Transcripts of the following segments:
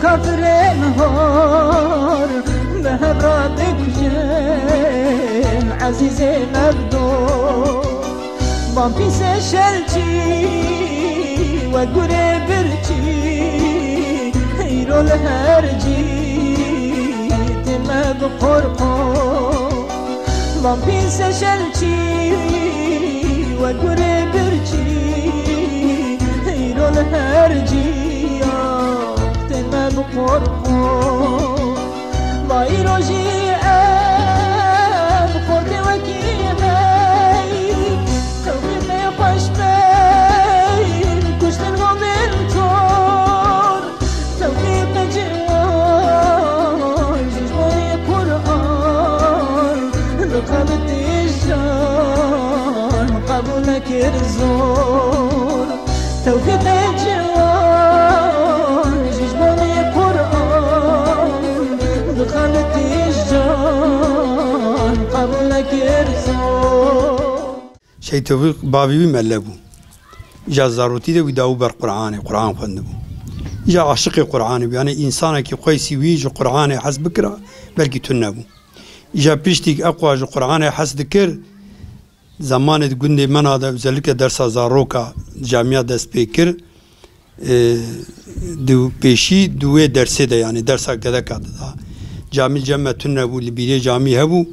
كافرين هور بهبراتك جن عزيزي مبدور Bombay سشلتي وقري برتي hero الهرجي تما بقرقو Bombay سشلتي وقري برتي hero الهرجي تما بقرقو بايرو جي بخورتي وكيمي توقيتي خوش بين كشتن غضين طور توقيتي جوان جيجواني قرآن بقابت الجان قبولك الزور توقيتي جوان جيجواني قرآن بقابت الجان قبولك الزور شيء توفيق بابي ملبو جا زاروتي ده وداو بر قرآن خندبو جا عاشق قرآن يعني إنسان كي قيسي ويج قرآن حس بكرة بلكي تنبو جا بيشتيك أقوى قرآن حس ذكر زمان تقولني من هذا وزلك درس زاروكا جامعة دست بكر دو بيشي دوه درسه ده يعني درسا كذا كذا جامع جمع تنبو اللي بيري جامع هبو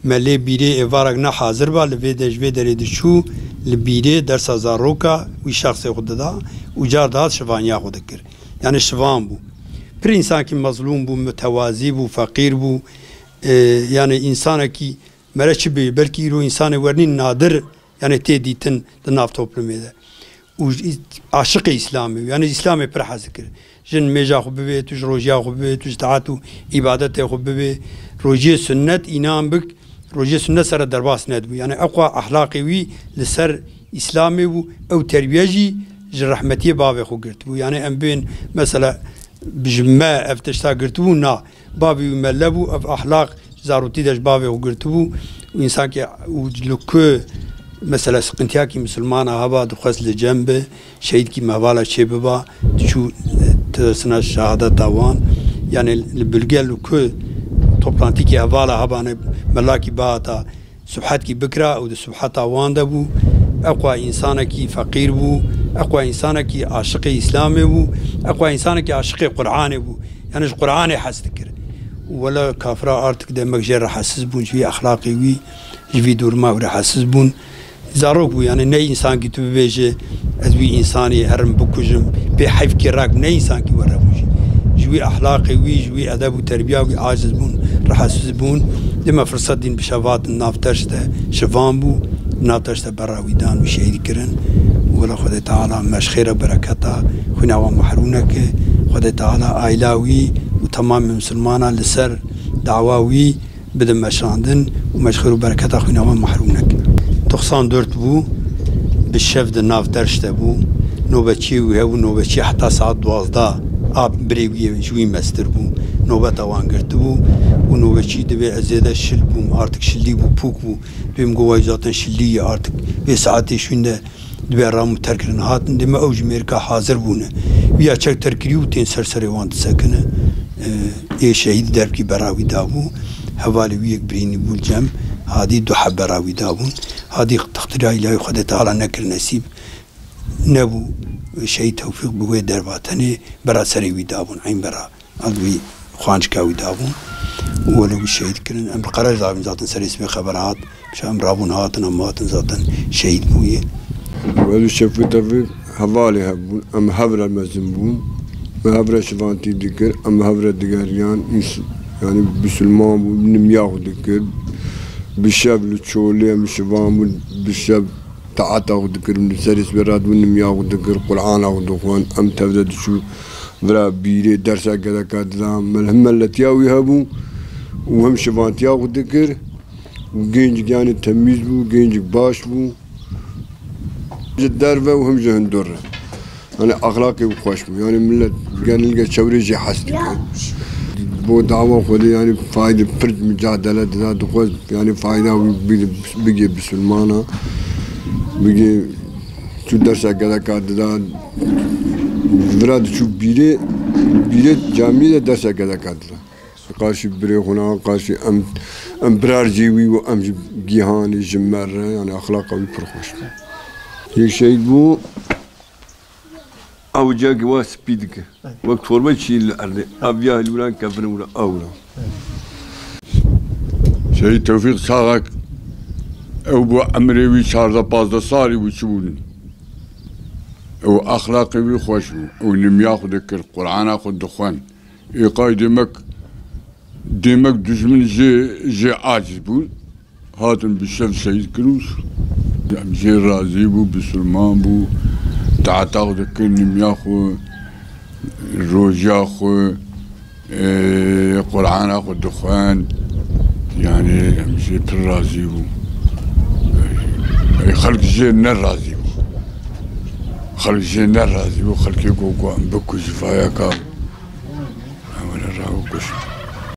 ملی بیره افارق نه حاضر با لوی دجوی درید شو لبیره درس زاروکا وی شخص خود دا و جار داد شوانیا خود کر یعنی شوان بو پر انسان کی مظلوم بو متوازی بو فقیر بو یعنی انسان کی مرچ بی بلکی رو انسان ورنی نادر یعنی تی دیتن د ناف توپلمه ده و عاشق اسلامی یعنی اسلامی پر حاضر کر جن میجا خو به توش روجیا خو به توش تعاتو عبادت خو به روجی سنت اینام بک روجي سنة سر درباس ندبو يعني أقوى أخلاقي وي لسر إسلامي أو تربيجي رحمتي بابي خو قرتبو يعني أم بين مثلا بجماع أفتشتا قرتبو نا بابي وملبو أف أخلاق زاروتي داش بابي خو قرتبو وإنسان كي وجلوكو مثلا سقنتياكي مسلمانا هبا دخص لجنبه شهيد كي مهوالا شبابا تشو تسنى الشهادة تاوان يعني البلغة لوكو toplantı ki havala habane melaki baata subhat ki bikra o de subhat awanda bu aqwa insana ki faqir bu aqwa insana ki aşık İslam'ı bu aqwa insana ki aşık Kur'an'ı bu yani Kur'an'ı hasdikir ولا كافرة artık demek ki rahatsız bun bir ahlaki bir durma rahatsız bun zarok bu yani ne insan ki tübeje az bir insani her bukujum bir hayf ki rak ne insan ki var bu جوي أخلاقي جوي أدب وتربية وعاجز بون رحسوس بون لما فرصة دين بشفاط النافترشته شفان بو نافترشته برا ويدان وشهيد كرن ولا خد تعالى مش خير بركته خنا ومحرونك خد تعالى عائلاوي وتمام مسلمانا لسر دعواوي بدم مشاندن ومش خير بركته خنا ومحرونك 94 بو بالشفد النافترشته بو نوبتشي وهو نوبتشي حتى ساعة 12 آب بریوی جوی مستر بو نوبت آوان کرد بو و نوبتی دبی زیاده شل بوم artık شلی بو پوک بو دویم گوای zaten شلی artık ve saati şunde دبی رامو ترکن هاتن دم اوج امریکا حاضر بونه ویا چک ترکیو تین سرسری وانت سکنه ای شهید درب کی براوی دابو حوالی ویک برینی بول جم هادی دو حب براوی دابون هادی تقدیر الهی خدا تعالی نکر نصیب نبو شيء توفيق بوي درباتني برا سري ويدابون عين برا الوي خوانش كاوي دابون ولو الشهيد كرن ام قرار زابن ذاتن سري اسمي خبرات شام رابون هاتن اماتن ذاتن شهيد بوي ولو شفت توفيق حوالي هبون ام هبر المزنبون وهبر شفانتي ذكر ام هبر دقاريان يعني بسلمان بنمياخ ذكر بالشاب لتشولي ام شفان بالشاب تعاطى وذكر من سرس براد ونميا وذكر قرآن ودخوان أم تبدأ شو برا بيري درسا كذا كذا ملهم التي يهبو وهم شفانتيا وذكر وجينج يعني تميز بو جينج باش بو الدربة وهم جهن درة أنا أخلاقي وخوش يعني ملت كان نلقى شوري جي حسد بو دعوة خذي يعني فايدة فرد مجادلة ذات خوش يعني فايدة بيجي بسلمانة بيجي شو درس كذا كذا براد شو بيري بیره جامعه دست کده کدلا قاشی بره خونه قاشی ام برار جیوی و ام گیهانی جمره یعنی اخلاق قوی پرخوش یک شیء بو او جاك واس بيدك وقت فورما شيء الارض ابيا الوران كفر ولا اولا شيء توفيق ساغك او بو امري شارده بازدا صاري وشون او اخلاقي وخوش او لم ياخذك القران اخذ دخان يقاي دمك دجمن جي عاجز بون هاتن بالشف سيد كروس جي رازي بو بسلمان بو تعتقد كل ياخو روج ياخو قرآن ياخو دخان يعني مشي بالرازي بو خلق جي نرازي بو خلق جي نرازي بو خلق يقو بكو جفايا كام انا راهو كش